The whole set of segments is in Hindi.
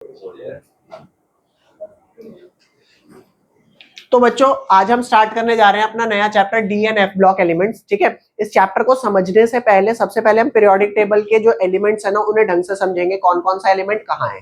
तो बच्चों आज हम स्टार्ट करने जा रहे हैं अपना नया chapter D and F block elements. ठीक है, इस चैप्टर को समझने से पहले सबसे पहले हम पीरियोडिक टेबल के जो एलिमेंट्स है ना उन्हें ढंग से समझेंगे, कौन कौन सा एलिमेंट कहाँ है।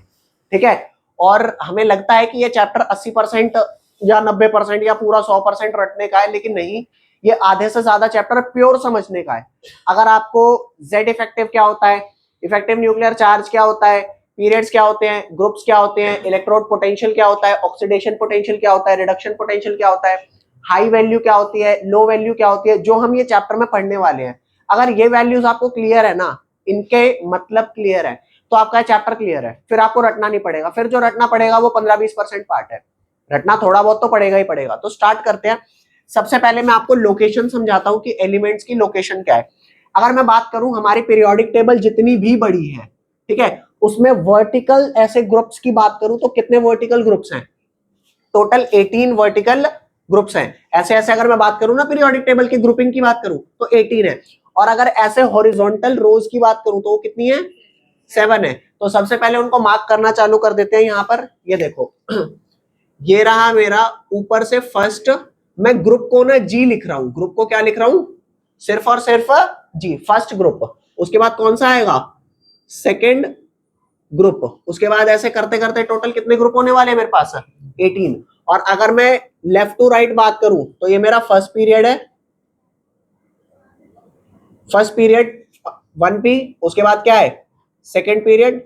ठीक है, और हमें लगता है कि ये चैप्टर 80% या 90% या पूरा 100% रटने का है, लेकिन नहीं, ये आधे से ज्यादा चैप्टर प्योर समझने का है। अगर आपको जेड इफेक्टिव क्या होता है, इफेक्टिव न्यूक्लियर चार्ज क्या होता है, पीरियड्स क्या होते हैं, ग्रुप्स क्या होते हैं, इलेक्ट्रोड पोटेंशियल क्या होता है, ऑक्सीडेशन पोटेंशियल क्या होता है, रिडक्शन पोटेंशियल क्या होता है, हाई वैल्यू क्या होती है, लो वैल्यू क्या होती है, जो हम ये चैप्टर में पढ़ने वाले हैं, अगर ये वैल्यूज आपको क्लियर है ना, इनके मतलब क्लियर है, तो आपका चैप्टर क्लियर है। फिर आपको रटना नहीं पड़ेगा। फिर जो रटना पड़ेगा वो 15-20% पार्ट है, रटना थोड़ा बहुत तो पड़ेगा ही पड़ेगा। तो स्टार्ट करते हैं। सबसे पहले मैं आपको लोकेशन समझाता हूं कि एलिमेंट्स की लोकेशन क्या है। अगर मैं बात करूं हमारी पीरियोडिक टेबल जितनी भी बड़ी है, ठीक है, उसमें वर्टिकल ऐसे ग्रुप्स की बात करूं तो कितने वर्टिकल ग्रुप्स हैं? टोटल 18 वर्टिकल ग्रुप्स हैं। ऐसे ऐसे अगर मैं बात करूं ना पीरियोडिक टेबल की ग्रुपिंग की बात करूं तो 18 है। और अगर ऐसे हॉरिजॉन्टल रोज की बात करूं तो वो कितनी है? 7 है। तो सबसे पहले उनको मार्क करना चालू कर देते हैं। यहां पर ये देखो ये रहा मेरा ऊपर से फर्स्ट, मैं ग्रुप को ना जी लिख रहा हूं। ग्रुप को क्या लिख रहा हूं? सिर्फ और सिर्फ जी, फर्स्ट ग्रुप। उसके बाद कौन सा आएगा? Second group. उसके बाद ऐसे करते करते टोटल कितने ग्रुप होने वाले हैं मेरे पास? 18। और अगर मैं लेफ्ट टू राइट बात करूं तो ये मेरा फर्स्ट पीरियड है, फर्स्ट पीरियड 1P। उसके बाद क्या है? सेकेंड पीरियड,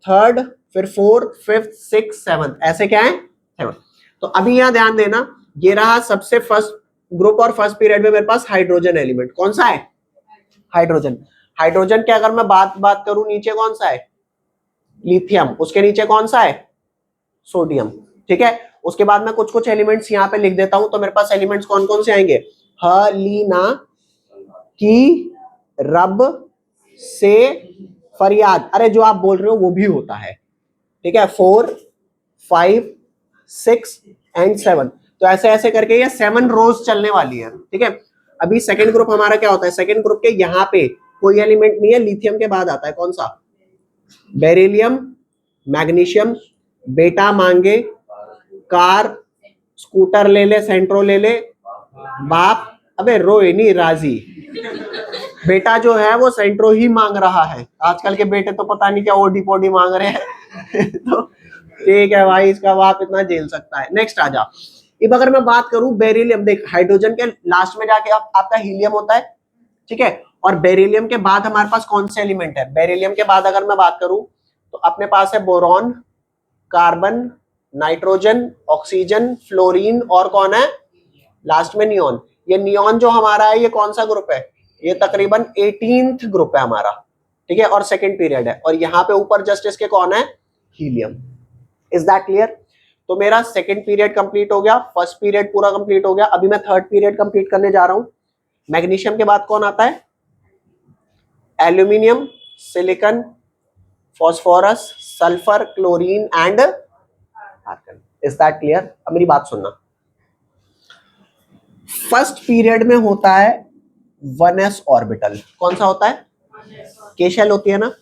थर्ड, फिर फोर्थ, फिफ्थ, सिक्स, सेवंथ, ऐसे क्या है? 7। तो अभी यहां ध्यान देना, ये रहा सबसे फर्स्ट ग्रुप और फर्स्ट पीरियड में मेरे पास हाइड्रोजन एलिमेंट। कौन सा है? हाइड्रोजन। हाइड्रोजन के अगर मैं बात करूं नीचे कौन सा है? लिथियम। उसके नीचे कौन सा है? सोडियम। ठीक है, उसके बाद मैं कुछ कुछ एलिमेंट्स यहाँ पे लिख देता हूं। तो मेरे पास एलिमेंट्स कौन कौन से आएंगे? हलीना की रब से फरियाद, अरे जो आप बोल रहे हो वो भी होता है। ठीक है, 4, 5, 6 एंड 7। तो ऐसे ऐसे करके ये 7 रोज चलने वाली है। ठीक है, अभी सेकेंड ग्रुप हमारा क्या होता है? सेकेंड ग्रुप के यहाँ पे कोई एलिमेंट नहीं है, लिथियम के बाद आता है कौन सा? बेरिलियम, मैग्नीशियम, बेटा मांगे, कार, स्कूटर ले ले, सेंट्रो ले ले, बाप, अबे रोए नहीं राजी। बेटा जो है वो सेंट्रो ही मांग रहा है। आजकल के बेटे तो पता नहीं क्या ओडी पोडी मांग रहे हैं तो ठीक है भाई, इसका बाप इतना झेल सकता है। नेक्स्ट आ जा। अब अगर मैं बात करूं बेरिलियम, देख हाइड्रोजन के लास्ट में जाके आपका हीलियम होता है। ठीक है, और बेरिलियम के बाद हमारे पास कौन से एलिमेंट है? बेरिलियम के बाद अगर मैं बात करूं तो अपने पास है boron, carbon, nitrogen, oxygen, fluorine, और कौन है लास्ट में? नियॉन। ये नियॉन जो हमारा है ये कौन सा ग्रुप है? ये तकरीबन 18th ग्रुप है हमारा। ठीक है, और सेकंड पीरियड है। और यहाँ पे ऊपर जस्ट इसके कौन है? हीलियम। Is that clear? तो मेरा सेकंड पीरियड कंप्लीट हो गया, फर्स्ट पीरियड पूरा कंप्लीट हो गया। अभी मैं थर्ड पीरियड कंप्लीट करने जा रहा हूं। मैग्नीशियम के बाद कौन आता है? Aluminium, silicon, phosphorus, sulphur, chlorine and argon. Is that clear? अब मेरी बात सुनना। फर्स्ट पीरियड में होता है 1s ऑर्बिटल। कौन सा होता है? के शेल होती है ना,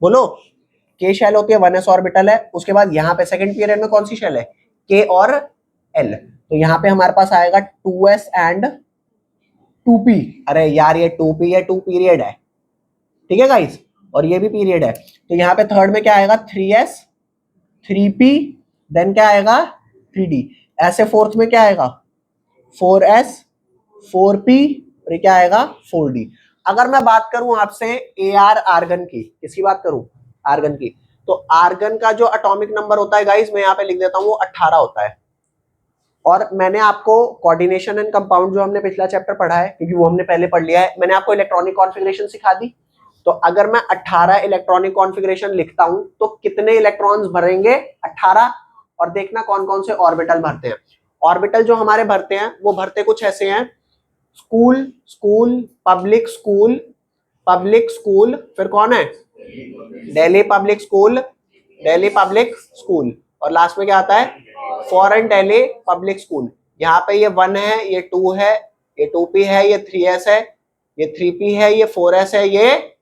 बोलो। के शेल होती है, 1s ऑर्बिटल है। उसके बाद यहाँ पे सेकंड पीरियड में कौन सी शेल है? के और एल। तो यहाँ पे हमारे पास आएगा 2s एंड 2p। अरे यार ये 2p है, 2 पीरियड है। ठीक है गाइस, और ये भी पीरियड है। तो यहाँ पे थर्ड में क्या आएगा? 3s, 3p, देन क्या आएगा? 3d। ऐसे फोर्थ में क्या आएगा? 4s, 4p, और ये क्या आएगा? 4d। अगर मैं बात करूं आपसे AR आर्गन की, किसकी बात करूं? आर्गन की। तो आर्गन का जो एटॉमिक नंबर होता है गाइस, मैं यहाँ पे लिख देता हूं, वो 18 होता है। और मैंने आपको कोऑर्डिनेशन एंड कंपाउंड जो हमने पिछला चैप्टर पढ़ा है, क्योंकि वो हमने पहले पढ़ लिया है, मैंने आपको इलेक्ट्रॉनिक कॉन्फ़िगरेशन सिखा दी। तो अगर मैं 18 इलेक्ट्रॉनिक कॉन्फ़िगरेशन लिखता हूं तो कितने इलेक्ट्रॉन्स भरेंगे? 18। और देखना कौन कौन से ऑर्बिटल भरते हैं। ऑर्बिटल जो हमारे भरते हैं वो भरते कुछ ऐसे हैं: school, school, public school, public school, फिर कौन है? Delhi public school, Delhi public school, और लास्ट में क्या आता है? Foreign Delhi public school. यहाँ पे ये 1 है, ये 2 है, ये 2p है, ये 3s है, ये 3p है, ये 4s है, ये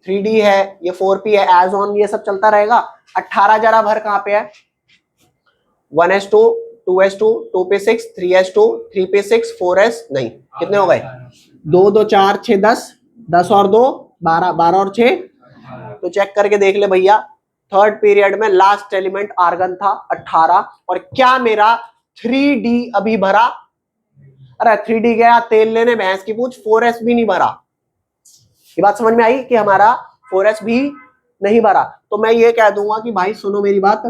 3D है, ये 4p है, एज ऑन ये सब चलता रहेगा। 18 जरा भर कहां पे है, 1s2 2s2 2p6 3s2 3p6 4s नहीं, कितने हो गए, 2 2 4 6 10, 10 और 2 12, 12 और 6, तो चेक करके देख ले भैया, थर्ड पीरियड में लास्ट एलिमेंट आर्गन था 18, और क्या मेरा 3D अभी भरा, अरे 3D गया तेल लेने भैंस की पूछ, 4s भी नहीं भरा। ये बात समझ में आई कि हमारा 4s भी नहीं भरा। तो मैं ये कह दूंगा कि भाई सुनो मेरी बात,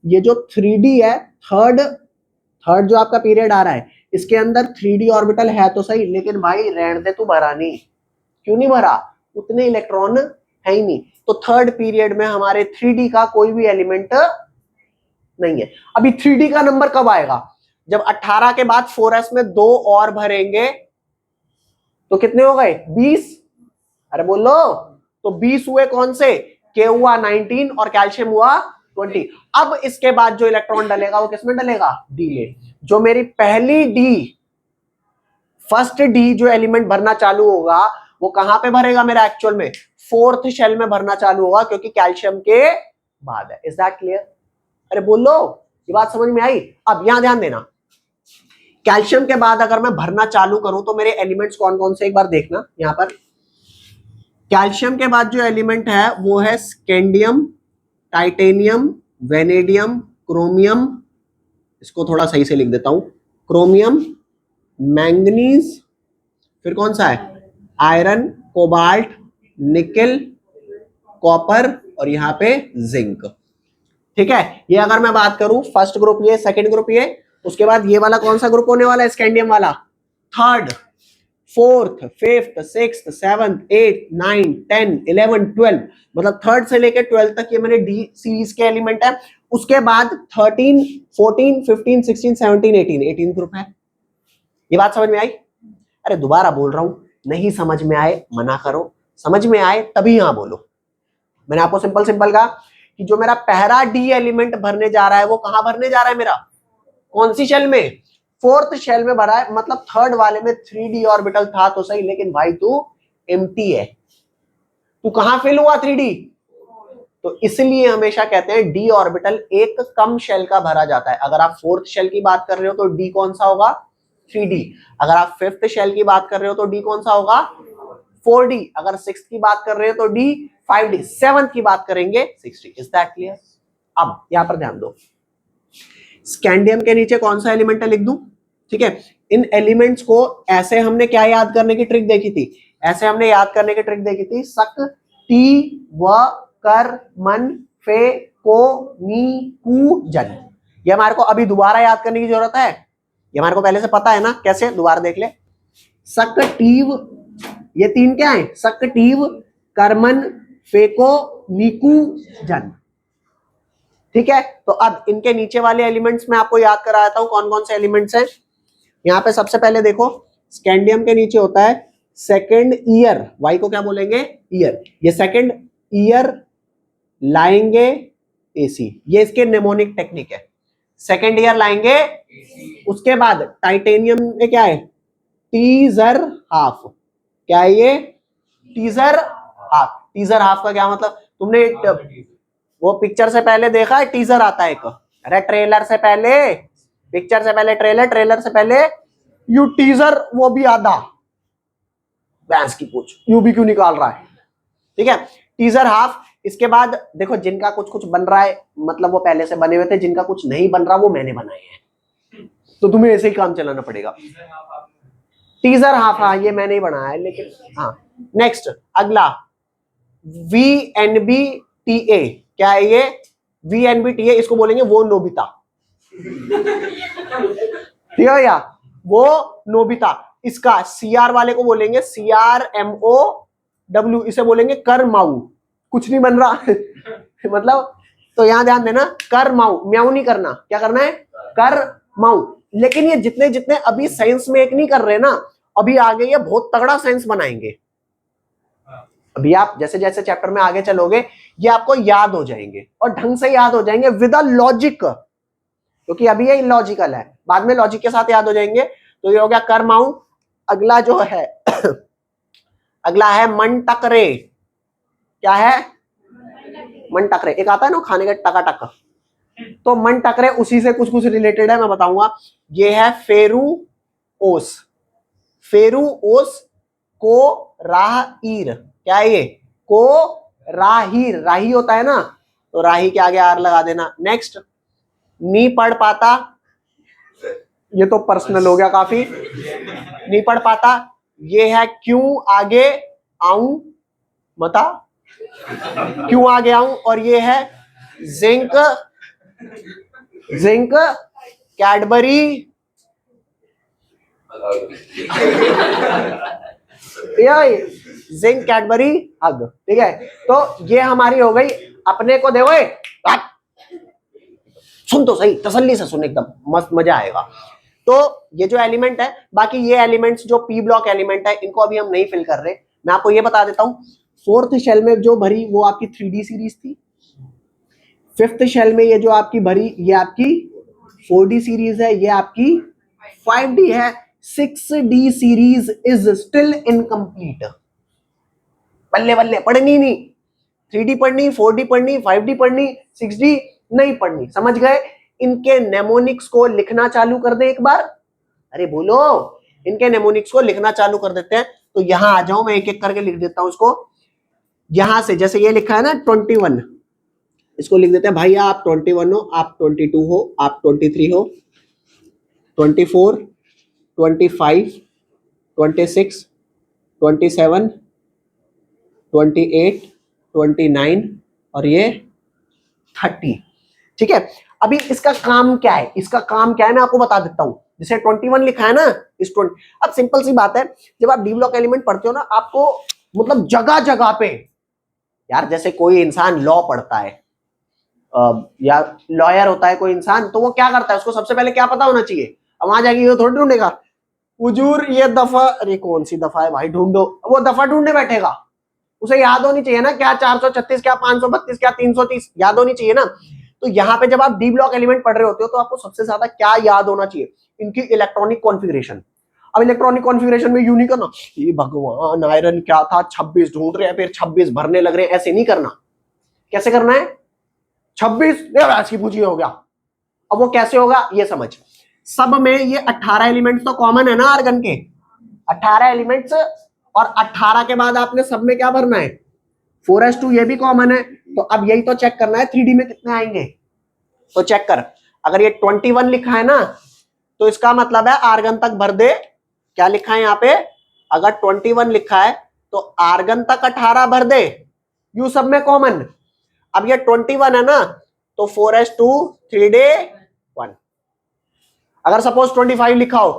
ये जो 3D है, थर्ड जो आपका पीरियड आ रहा है, इसके अंदर 3D ऑर्बिटल है तो सही, लेकिन भाई रहने दे, तू भरा नहीं। क्यों नहीं भरा, उतने इलेक्ट्रॉन है ही नहीं। तो थर्ड पीरियड में हमारे 3D का कोई भी एलिमेंट नहीं है। अभी 3D का नंबर कब आएगा, जब 18 के बाद 4s में 2 और भरेंगे, तो कितने हो गए 20, अरे बोलो, तो 20 हुए कौन से, के हुआ 19 और कैल्शियम हुआ 20। अब इसके बाद जो इलेक्ट्रॉन डलेगा वो किसमें डलेगा, डी में। जो मेरी पहली डी, फर्स्ट डी जो एलिमेंट भरना चालू होगा वो कहां पे भरेगा मेरा, एक्चुअल में फोर्थ शेल में भरना चालू होगा, क्योंकि कैल्शियम के बाद है। इज दैट क्लियर, अरे बोलो, ये बात समझ में आई। अब यहां ध्यान देना, कैल्शियम के बाद अगर मैं भरना चालू करूं तो मेरे एलिमेंट्स कौन कौन से, एक बार देखना यहां पर। कैल्शियम के बाद जो एलिमेंट है वो है स्कैंडियम, टाइटेनियम, वेनेडियम, क्रोमियम, इसको थोड़ा सही से लिख देता हूं, क्रोमियम, मैंगनीज, फिर कौन सा है, आयरन, कोबाल्ट, निकेल, कॉपर, और यहां पे जिंक। ठीक है, ये अगर मैं बात करूं फर्स्ट ग्रुप ये, सेकंड ग्रुप ये, उसके बाद ये वाला कौन सा ग्रुप होने वाला है, स्कैंडियम वाला, third, fourth, fifth, sixth, seventh, eight, 9, 10, 11, 12, मतलब थर्ड से लेकर 12 तक ये मेरे डी सीरीज के एलिमेंट है। उसके बाद 13, 14, 15, 16, 17, 18 ग्रुप है। ये बात समझ में आई, अरे दोबारा बोल रहा हूं, नहीं समझ में आए मना करो, समझ में आए तभी यहां बोलो। मैंने आपको सिंपल सिंपल कहा कि जो मेरा पहला डी एलिमेंट भरने जा रहा है वो कहां भरने जा रहा है मेरा, कौन सी शेल में, फोर्थ शेल में भरा है। मतलब थर्ड वाले में 3D ऑर्बिटल था तो सही, लेकिन भाई तू एम्प्टी है, तू कहां फिल हुआ 3D। तो इसलिए हमेशा कहते हैं डी ऑर्बिटल एक कम शेल का भरा जाता है। अगर आप फोर्थ शेल की बात कर रहे हो तो डी कौन सा होगा, 3D। अगर आप फिफ्थ शेल की बात कर रहे हो तो डी कौन सा होगा, 4D। अगर सिक्स की बात कर रहे हो तो डी 5D, सेवंथ की बात करेंगे 6D। Is that clear. अब यहां पर ध्यान दो, स्कैंडियम के नीचे कौन सा एलिमेंट है लिख दूं, ठीक है। इन एलिमेंट्स को ऐसे हमने क्या याद करने की ट्रिक देखी थी, ऐसे हमने याद करने की ट्रिक देखी थी, सक, टी, व, कर, मन, फे, को, नी, कु, जन। ये हमारे को अभी दोबारा याद करने की जरूरत है, ये हमारे को पहले से पता है ना, कैसे, दोबारा देख ले। सक, टीव, ये तीन क्या है, सक, टीव, कर्मन, फेको, नीकू, जन। ठीक है, तो अब इनके नीचे वाले एलिमेंट्स में आपको याद कराता हूं कौन कौन से एलिमेंट्स हैं। यहां पे सबसे पहले देखो, स्कैंडियम के नीचे होता है सेकंड ईयर, वाई को क्या बोलेंगे, ईयर। ये सेकंड ईयर लाएंगे एसी, ये इसके नेमोनिक टेक्निक है, सेकंड ईयर लाएंगे। उसके बाद टाइटेनियम में क्या है, टीजर हाफ, क्या है ये, टीजर हाफ। टीजर हाफ का क्या मतलब, तुमने वो पिक्चर से पहले देखा है, टीजर आता है एक, अरे ट्रेलर से पहले, पिक्चर से पहले ट्रेलर, ट्रेलर से पहले यू टीजर, वो भी आधा, भैंस की पूछ, यू भी क्यों निकाल रहा है, ठीक है, टीजर हाफ। इसके बाद देखो, जिनका कुछ कुछ बन रहा है, मतलब वो पहले से बने हुए थे, जिनका कुछ नहीं बन रहा वो मैंने बनाए हैं, तो तुम्हें ऐसे ही काम चलाना पड़ेगा। टीजर हाफ, हाँ ये मैंने ही बनाया है, लेकिन हाँ। नेक्स्ट अगला, VNBTA, क्या है ये, VNBTA, इसको बोलेंगे वो नोबिता, ठीक है भैया, वो नोबिता। इसका CR वाले को बोलेंगे CRMOW, इसे बोलेंगे कर माऊ, कुछ नहीं बन रहा मतलब, तो यहां ध्यान देना, कर माऊ, म्याऊ नहीं करना, क्या करना है, कर माऊ। लेकिन ये जितने जितने अभी साइंस में एक नहीं कर रहे ना, अभी आगे ये बहुत तगड़ा साइंस बनाएंगे। अभी आप जैसे जैसे चैप्टर में आगे चलोगे ये आपको याद हो जाएंगे, और ढंग से याद हो जाएंगे विद अ लॉजिक, क्योंकि अभी ये इलॉजिकल है, बाद में लॉजिक के साथ याद हो जाएंगे। तो ये हो गया कर माऊ। अगला जो है अगला है मन टकरे, क्या है? मन टकरे। एक आता है ना खाने का टका, तो मन टकरे उसी से कुछ कुछ रिलेटेड है, मैं बताऊंगा। ये है फेरू ओस, फेरू ओस को राहीर। क्या है ये? को राहीर, राही होता है ना, तो राही के आगे आर लगा देना। नेक्स्ट, नी पढ़ पाता, ये तो पर्सनल हो गया काफी। नहीं पढ़ पाता, ये है क्यों आगे आऊं, बता क्यों आगे आऊं। और ये है zinc, zinc Cadbury, zinc Cadbury hug. ठीक है, तो ये हमारी हो गई। अपने को देखो, सुन तो सही, तसल्ली से सुन, एकदम मस्त मजा आएगा। तो ये जो एलिमेंट है, बाकी ये एलिमेंट्स जो पी ब्लॉक एलिमेंट है, इनको अभी हम नहीं फिल कर रहे। मैं आपको ये बता देता हूं, फोर्थ शेल में जो भरी वो आपकी 3D सीरीज थी। फिफ्थ शेल में ये जो आपकी भरी, ये आपकी 4D सीरीज है, ये आपकी 5D है। 6D series is still incomplete. बल्ले बल्ले, पढ़नी नहीं, 3D पढ़नी, 4D पढ़नी, 5D पढ़नी, 6D नहीं पढ़नी, समझ गए। इनके नेमोनिक्स को लिखना चालू कर दे एक बार। अरे बोलो, इनके नेमोनिक्स को लिखना चालू कर देते हैं। तो यहां आ जाओ, मैं एक एक करके लिख देता हूं इसको। यहां से जैसे ये लिखा है ना 21, इसको लिख देते हैं भाई आप 21 हो, आप 22 हो, आप 23 हो, 24, 25, 26, 27, 28, 29 और ये 30। ठीक है, अभी इसका काम क्या है, इसका काम क्या है मैं आपको बता देता हूं। जैसे 21 लिखा है ना, इस 20, अब सिंपल सी बात है, जब आप डी ब्लॉक एलिमेंट पढ़ते हो ना, आपको मतलब जगह जगह पे, यार जैसे कोई इंसान लॉ पढ़ता है या लॉयर होता है कोई इंसान, तो वो क्या करता है, उसको सबसे पहले क्या पता होना चाहिए। अब वहां जाके ये थोड़ी ढूंढेगा, हुजूर ये दफा, अरे कौन सी दफा है भाई ढूंढो, वो दफा ढूंढने बैठेगा। उसे याद होनी चाहिए ना, क्या 436, क्या 532, क्या 330, याद होनी चाहिए ना। तो यहाँ पे जब आप डी ब्लॉक एलिमेंट पढ़ रहे होते हो, तो आपको सबसे ज्यादा क्या याद होना चाहिए, इनकी इलेक्ट्रॉनिक कॉन्फ़िगरेशन। अब इलेक्ट्रॉनिक कॉन्फ़िगरेशन में यूं नहीं करना, ये भगवान आयरन क्या था 26 ढूंढ रहे हैं, फिर 26 भरने लग रहे हैं, ऐसे नहीं करना। कैसे करना है, 26 ऐसी पूछी हो गया। अब वो कैसे होगा ये समझ। सब में ये 18 एलिमेंट्स तो कॉमन है ना आर्गन के, 18 एलिमेंट्स, और 18 के बाद आपने सब में क्या भरना है, 4s2, ये भी कॉमन है। तो अब यही तो चेक करना है 3D में कितने आएंगे। तो चेक कर, अगर ये 21 लिखा है ना, तो इसका मतलब है आर्गन तक भर दे। क्या लिखा है यहाँ पे, अगर 21 लिखा है तो आर्गन तक 18 भर दे, यू सब में कॉमन। अब ये 21 है ना, तो 4s2 3d 1। अगर सपोज 25 लिखा हो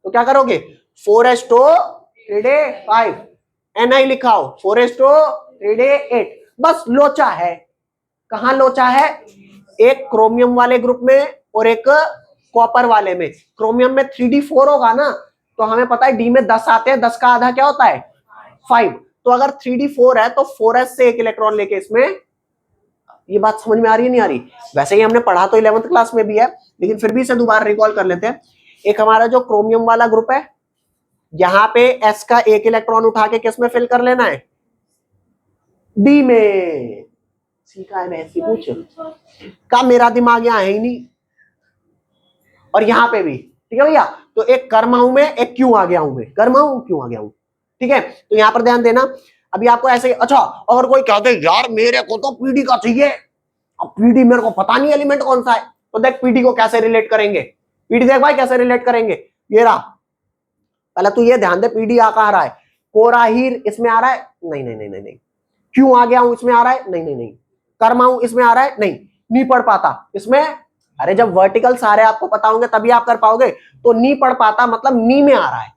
तो क्या करोगे, 4s2 3d 5। ni लिखा हो 4s2 3d 8। बस लोचा है, कहां लोचा है, एक क्रोमियम वाले ग्रुप में और एक कॉपर वाले में। क्रोमियम में 3d4 होगा ना, तो हमें पता है डी में 10 आते हैं, 10 का आधा क्या होता है 5। तो अगर 3d4 है तो 4s से एक इलेक्ट्रॉन लेके इसमें, ये बात समझ में आ रही है नहीं आ रही। वैसे ही हमने पढ़ा तो 11th क्लास में भी है, लेकिन फिर भी इसे दोबारा रिकॉल कर लेते हैं। एक हमारा जो क्रोमियम वाला ग्रुप है, यहां पे s का एक इलेक्ट्रॉन उठा के किस में फिल कर लेना है, डी में। सीखा है वैसे पूछ का, मेरा दिमाग यहाँ है ही नहीं। और यहाँ पे भी ठीक है भैया, तो एक कर्माऊ में एक क्यों आ गया हूं मैं, कर्माऊ क्यों आ गया हूं। ठीक है, तो यहां पर ध्यान देना। अभी आपको ऐसे, अच्छा अगर कोई कहते यार मेरे को तो पीडी का चाहिए, अब पीडी मेरे को पता नहीं एलिमेंट कौन सा है, तो देख पीडी को कैसे रिलेट करेंगे। पीडी देख भाई कैसे रिलेट करेंगे, ये रहा। पहले तू ये ध्यान दे, पीडी आ कहां रहा है, कोराहीर इसमें आ रहा है, नहीं नहीं नहीं नहीं नहीं। क्यों आ गया हूं इसमें आ रहा है, नहीं नहीं नहीं। कर्माऊ इसमें आ रहा है, नहीं पढ़ पाता इसमें। अरे जब वर्टिकल सारे आपको पता होंगे तभी आप कर पाओगे। तो नी पढ़ पाता मतलब नी में आ रहा है,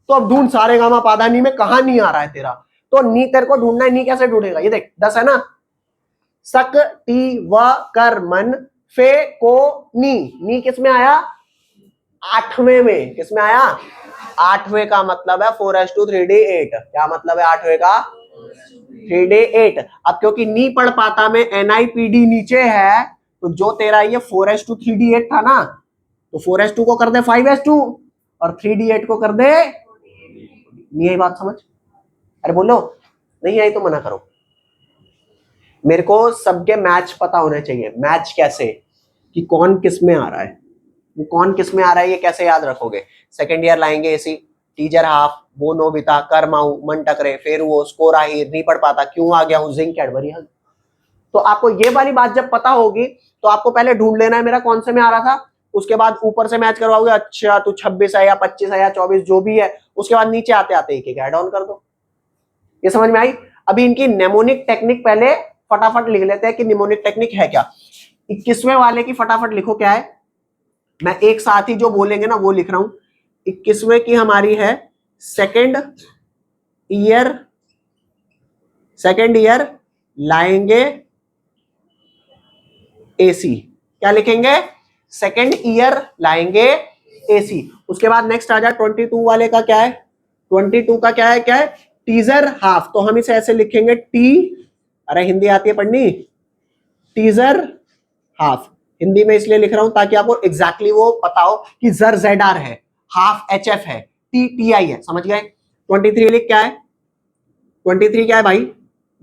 तो अब ढूंढ सारे गामा पादा नी में, कहां नी आ रहा है तेरा। तो नी तेरे को ढूंढना है, नी कैसे ढूंढेगा, ये देख 10 है ना, सक टी व कर मन फे को नी किस में आया, 8वें में। किस में आया, 8वें का मतलब है 4s2 3d 8। क्या मतलब है 8वें का, 3d 8। अब क्योंकि नी पढ़ पाता में NiPd नीचे है, तो जो तेरा ये 4s2 3d 8 था ना, तो 4s2 को कर दे 5s2 और 3d 8 को कर दे, नहीं आई बात समझ। अरे बोलो नहीं आई तो मना करो। मेरे को सबके मैच पता होने चाहिए। मैच कैसे, कि कौन किस में आ रहा है, वो कौन किस में आ रहा है ये कैसे याद रखोगे। सेकेंड ईयर लाएंगे एसी, टीचर हाफ, वो नोबिता, करमाऊ, मन टकरे, फेर वो स्कोर आई, नहीं पढ़ पाता, क्यों आ गया हूँ, जिंक कैडबरी हग। तो आपको ये वाली बात जब पता होगी तो आपको पहले ढूंढ लेना है मेरा कौन से में आ रहा था, उसके बाद ऊपर से मैच करवाओगे, अच्छा तू 26 है या 25 है या 24 जो भी है, उसके बाद नीचे आते आते एक एक ऐड ऑन कर दो। ये समझ में आई। अभी इनकी नेमोनिक टेक्निक पहले फटाफट लिख लेते हैं कि निमोनिक टेक्निक है क्या। 21वें वाले की फटाफट लिखो क्या है, मैं एक साथ ही जो बोलेंगे ना वो लिख रहा हूं। 21वें की हमारी है सेकेंड ईयर लाएंगे एसी। क्या लिखेंगे, सेकेंड ईयर लाएंगे एसी। उसके बाद नेक्स्ट आ जाए 22 वाले का क्या है, 22 का क्या है टीजर हाफ। तो हम इसे ऐसे लिखेंगे अरे हिंदी आती है पढ़नी, टीजर हाफ। हिंदी में इसलिए लिख रहा हूं ताकि आपको एग्जैक्टली वो पता हो कि जर ZR है, हाफ HF है, TI है, समझ गए। 23 लिख क्या है, 23 क्या है भाई,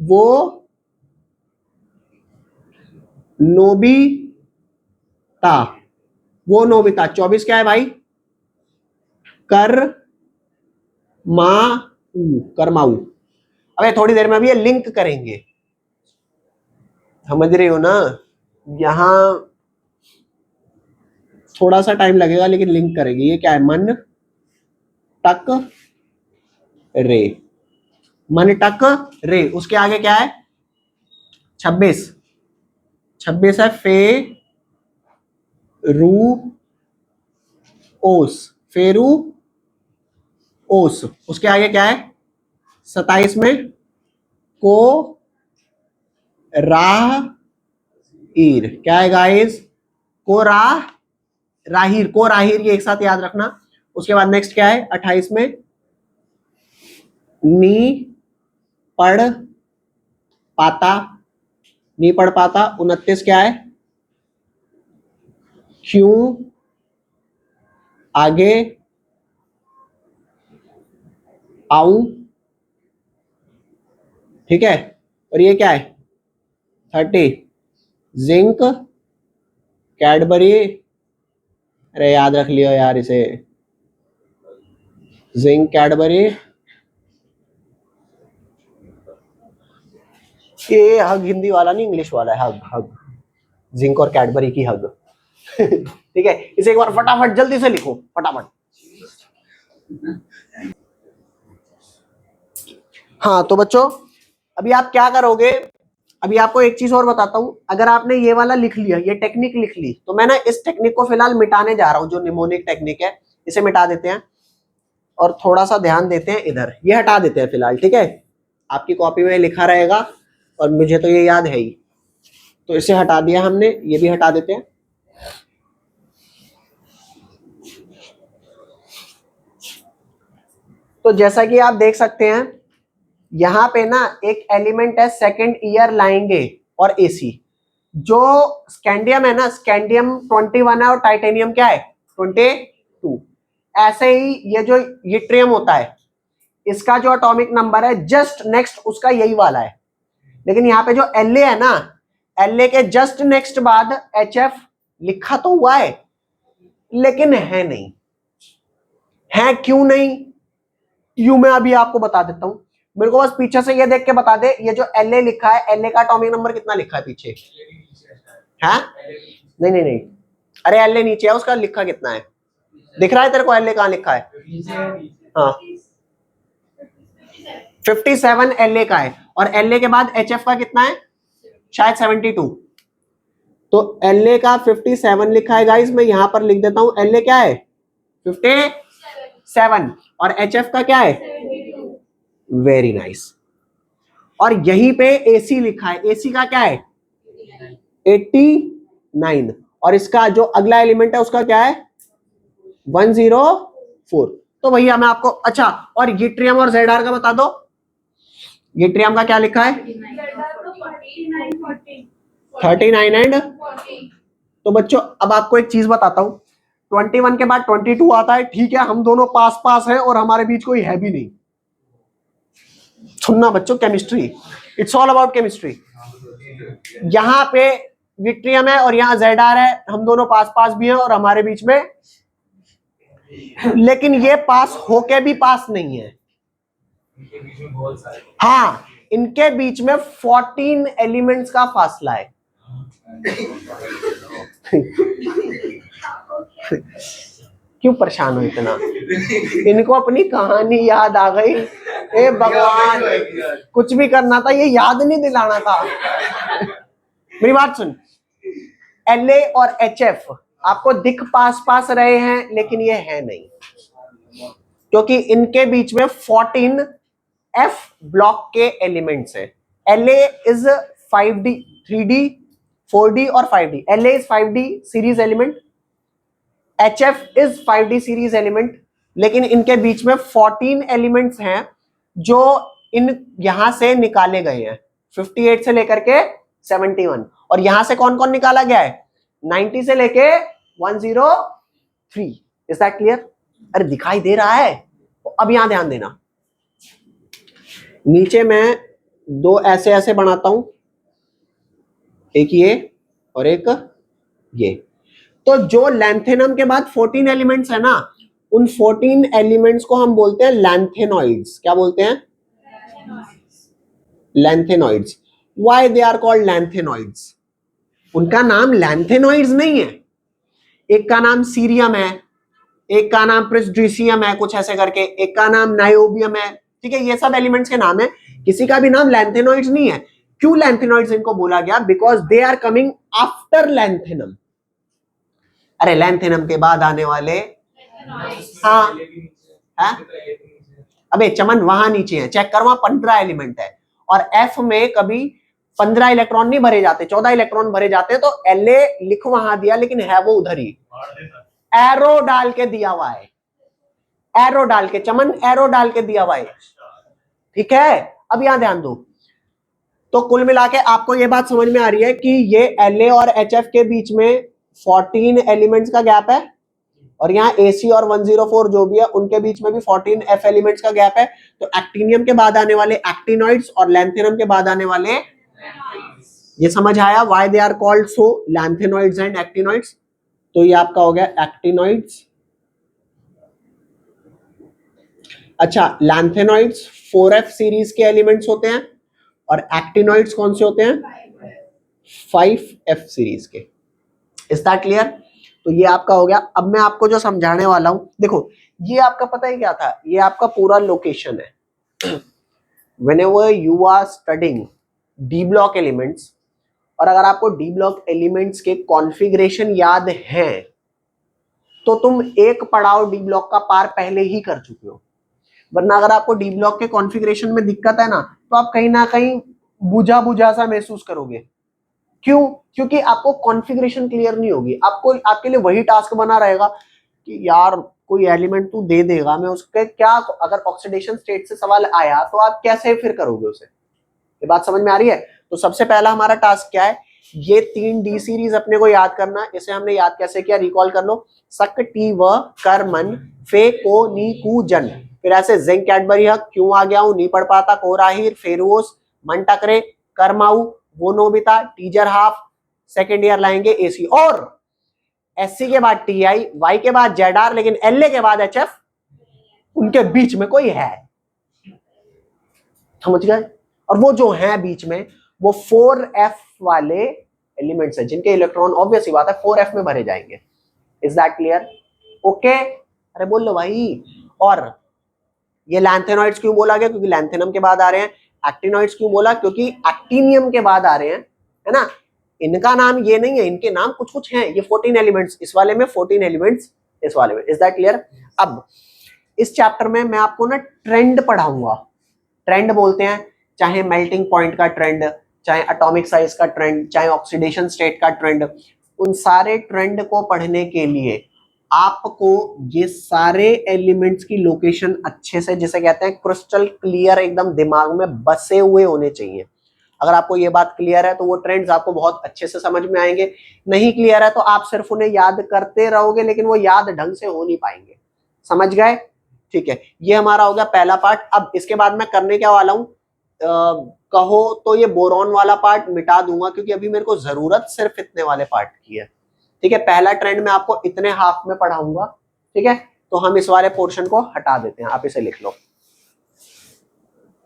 वो नोबिता, वो नोबिता। 24 क्या है भाई, करमाऊ। अबे थोड़ी देर में अभी ये लिंक करेंगे, समझ रहे हो ना, यहां थोड़ा सा टाइम लगेगा लेकिन लिंक करेंगे। ये क्या है, मन टक रे, मन टक रे। उसके आगे क्या है 26 है फेरू ओस। उसके आगे क्या है 27 में को राहीर। क्या है गाइस, को राहीर, ये एक साथ याद रखना। उसके बाद नेक्स्ट क्या है 28 में नी पढ़ पाता। 29 क्या है, क्यों आगे आऊं, ठीक है। और ये क्या है 30 जिंक कैडबरी, अरे याद रख लियो यार इसे, जिंक कैडबरी। ये हग हिंदी वाला नहीं, इंग्लिश वाला है, हग जिंक और कैडबरी की हग। ठीक है, इसे एक बार फटाफट जल्दी से लिखो फटाफट। हाँ तो बच्चों अभी आप क्या करोगे, अभी आपको एक चीज और बताता हूं। अगर आपने ये वाला लिख लिया, ये टेक्निक लिख ली, तो मैं ना इस टेक्निक को फिलहाल मिटाने जा रहा हूं, जो निमोनिक टेक्निक है इसे मिटा देते हैं और थोड़ा सा ध्यान देते हैं इधर, ये हटा देते हैं फिलहाल, ठीक है। आपकी कॉपी में लिखा रहेगा और मुझे तो ये याद है ही, तो इसे हटा दिया हमने, ये भी हटा देते हैं। तो जैसा कि आप देख सकते हैं यहां पे ना एक एलिमेंट है सेकेंड ईयर लाएंगे और एसी। जो स्कैंडियम है ना, स्कैंडियम 21 है और टाइटेनियम क्या है 22। ऐसे ही ये जो यट्रियम होता है, इसका जो एटॉमिक नंबर है जस्ट नेक्स्ट उसका यही वाला है। लेकिन यहाँ पे जो La है ना, La के जस्ट नेक्स्ट बाद HF लिखा तो हुआ है लेकिन है नहीं। है क्यों नहीं, यू मैं अभी आपको बता देता हूं। मेरे को बस पीछे से ये देख के बता दे, ये जो La लिखा है, La का एटॉमिक नंबर कितना लिखा है पीछे, है नहीं, अरे La नीचे है, उसका लिखा कितना है दिख रहा है तेरे को, La कहां लिखा है, हाँ 57 La का है। और La के बाद HF का कितना है, शायद 72। तो La का 57 लिखा है गाइस, मैं यहां पर लिख देता हूं, La क्या है 57 और HF का क्या है, वेरी नाइस। और यहीं पे AC लिखा है, AC का क्या है 89 और इसका जो अगला एलिमेंट है उसका क्या है 104। तो भैया मैं आपको, अच्छा और यट्रियम और ZR का बता दो, यट्रियम का क्या लिखा है 39 एंड। तो बच्चों अब आपको एक चीज बताता हूं, 21 के बाद 22 आता है, ठीक है, हम दोनों पास हैं और हमारे बीच कोई है भी नहीं। सुनना बच्चों, chemistry, it's all about chemistry. यहाँ पे विट्रियम है और यहाँ ZR है, हम दोनों पास पास भी हैं और हमारे बीच में, लेकिन ये पास होके भी पास नहीं है। हाँ, इनके बीच में 14 एलिमेंट्स का फासला है। क्यों परेशान हो इतना? इनको अपनी कहानी याद आ गई। ए भगवान, कुछ भी करना था, ये याद नहीं दिलाना था। मेरी बात सुन, LA और HF आपको दिख पास पास रहे हैं, लेकिन ये है नहीं, क्योंकि इनके बीच में 14 F ब्लॉक के एलिमेंट्स है। LA is 5D, 3D, 4D और 5D। LA is 5D series element, HF is 5D series element, लेकिन इनके बीच में 14 एलिमेंट्स हैं जो इन यहां से निकाले गए हैं, 58 से लेकर के 71। और यहां से कौन कौन निकाला गया है? 90 से लेके 103। Is that clear? अरे दिखाई दे रहा है? तो अब यहां ध्यान देना, नीचे मैं दो ऐसे ऐसे बनाता हूं, एक ये और एक ये। तो जो लैंथेनम के बाद 14 एलिमेंट्स है ना, उन 14 एलिमेंट्स को हम बोलते हैं लैंथेनॉइड्स। क्या बोलते हैं? Lanthanoids. Why they are called lanthanoids? उनका नाम लैंथेनॉइड्स नहीं है, एक का नाम सीरियम है, एक का नाम प्रिस्ड्रीसियम है, कुछ ऐसे करके, एक का नाम नायोबियम है, ठीक है? ये सब एलिमेंट्स के नाम है, किसी का भी नाम लैंथेनॉइड्स नहीं है। क्यों लैंथेनॉइड्स इनको बोला गया? Because they are coming after lanthanum. अरे लैंथेनम के बाद आने वाले, हाँ है? अबे चमन वहां नीचे है, चेक कर, वहां 15 एलिमेंट है, और F में कभी 15 इलेक्ट्रॉन नहीं भरे जाते, 14 इलेक्ट्रॉन भरे जाते हैं। तो LA लिख वहां दिया, लेकिन है वो उधर ही, एरो डाल के दिया हुआ है, एरो डाल के, चमन एरो डाल के दिया हुआ है, ठीक है? अब यहां ध्यान दो, तो कुल मिला के आपको ये बात समझ में आ रही है कि ये LA और HF के बीच में 14 एलिमेंट्स का गैप है, और यहाँ AC और 104 जो भी है उनके बीच में भी 14 F एलिमेंट्स का गैप है। तो एक्टिनियम के बाद आने वाले एक्टिनॉइड्स और लैंथेनम के बाद आने वाले, ये समझ आया why they are called so, lanthanoids and actinoids? तो ये आपका हो गया एक्टिनॉइड्स। अच्छा, लैंथेनॉइड्स 4F सीरीज के एलिमेंट्स होते हैं, और एक्टिनॉइड्स कौन से होते हैं? 5F सीरीज के। Is that clear? तो ये आपका हो गया। अब मैं आपको जो समझाने वाला हूं, देखो ये आपका पता है क्या था, ये आपका पूरा लोकेशन है। whenever you are studying D block elements, और अगर आपको डी ब्लॉक एलिमेंट्स के कॉन्फ़िगरेशन याद हैं, तो तुम एक पड़ाव डी ब्लॉक का पार पहले ही कर चुके हो। वरना अगर आपको डी ब्लॉक के कॉन्फ़िगरेशन में दिक्कत है ना, तो आप कहीं ना कहीं बुझा बुझा सा महसूस करोगे। क्यों? क्योंकि आपको कॉन्फ़िगरेशन क्लियर नहीं होगी। आपको, आपके लिए वही टास्क बना रहेगा कि यार कोई एलिमेंट तू दे देगा, मैं उसके क्या, अगर ऑक्सीडेशन स्टेट से सवाल आया तो आप कैसे फिर करोगे उसे? ये बात समझ में आ रही है? तो सबसे पहला हमारा टास्क क्या है? ये 3 डी सीरीज अपने को याद करना। इसे हमने याद कैसे किया? रिकॉल कर लो। सक टी व कर मन फे को नी कू जन, फिर ऐसे जिंक कैडबरी हक, क्यों आ गया हूं नहीं पढ़ पाता, कोराहिर फेरोस मन टकरे करमाऊ वो Nobita teaser half, second year लाएंगे AC, और SC के बाद TI, Y के बाद ZR, लेकिन LA के बाद HF, उनके बीच में कोई है, समझ गए? और वो जो है बीच में, वो 4F वाले एलिमेंट्स हैं, जिनके इलेक्ट्रॉन ऑब्वियस ही बात है 4F में भरे जाएंगे। Is that clear? ओके, अरे बोल लो भाई। और ये लैंथेनॉइड्स क्यों बोला गया? क्योंकि लैंथेनम के बाद आ रहे हैं। एक्टिनॉइड्स क्यों बोला? क्योंकि एक्टिनियम के बाद आ रहे हैं, है ना? इनका नाम ये नहीं है, इनके नाम कुछ कुछ हैं। ये 14 एलिमेंट्स इस वाले में, 14 एलिमेंट्स इस वाले में। Is that clear? अब इस चैप्टर में मैं आपको ना ट्रेंड पढ़ाऊंगा। ट्रेंड बोलते हैं, चाहे मेल्टिंग पॉइंट का ट्रेंड, चाहे एटॉमिक साइज का ट्रेंड, चाहे ऑक्सीडेशन स्टेट का ट्रेंड, उन सारे ट्रेंड को पढ़ने के लिए आपको ये सारे एलिमेंट्स की लोकेशन अच्छे से, जिसे कहते हैं क्रिस्टल क्लियर, एकदम दिमाग में बसे हुए होने चाहिए। अगर आपको ये बात क्लियर है तो वो ट्रेंड्स आपको बहुत अच्छे से समझ में आएंगे। नहीं क्लियर है तो आप सिर्फ उन्हें याद करते रहोगे, लेकिन वो याद ढंग से हो नहीं पाएंगे। समझ गए? ठीक है, ये हमारा हो गया पहला पार्ट। अब इसके बाद मैं करने क्या वाला हूं, कहो तो ये बोरॉन वाला पार्ट मिटा दूंगा, क्योंकि अभी मेरे को जरूरत सिर्फ इतने वाले पार्ट की है। ठीक है, पहला ट्रेंड मैं आपको इतने हाफ में पढ़ाऊंगा। ठीक है, तो हम इस वाले पोर्शन को हटा देते हैं, आप इसे लिख लो।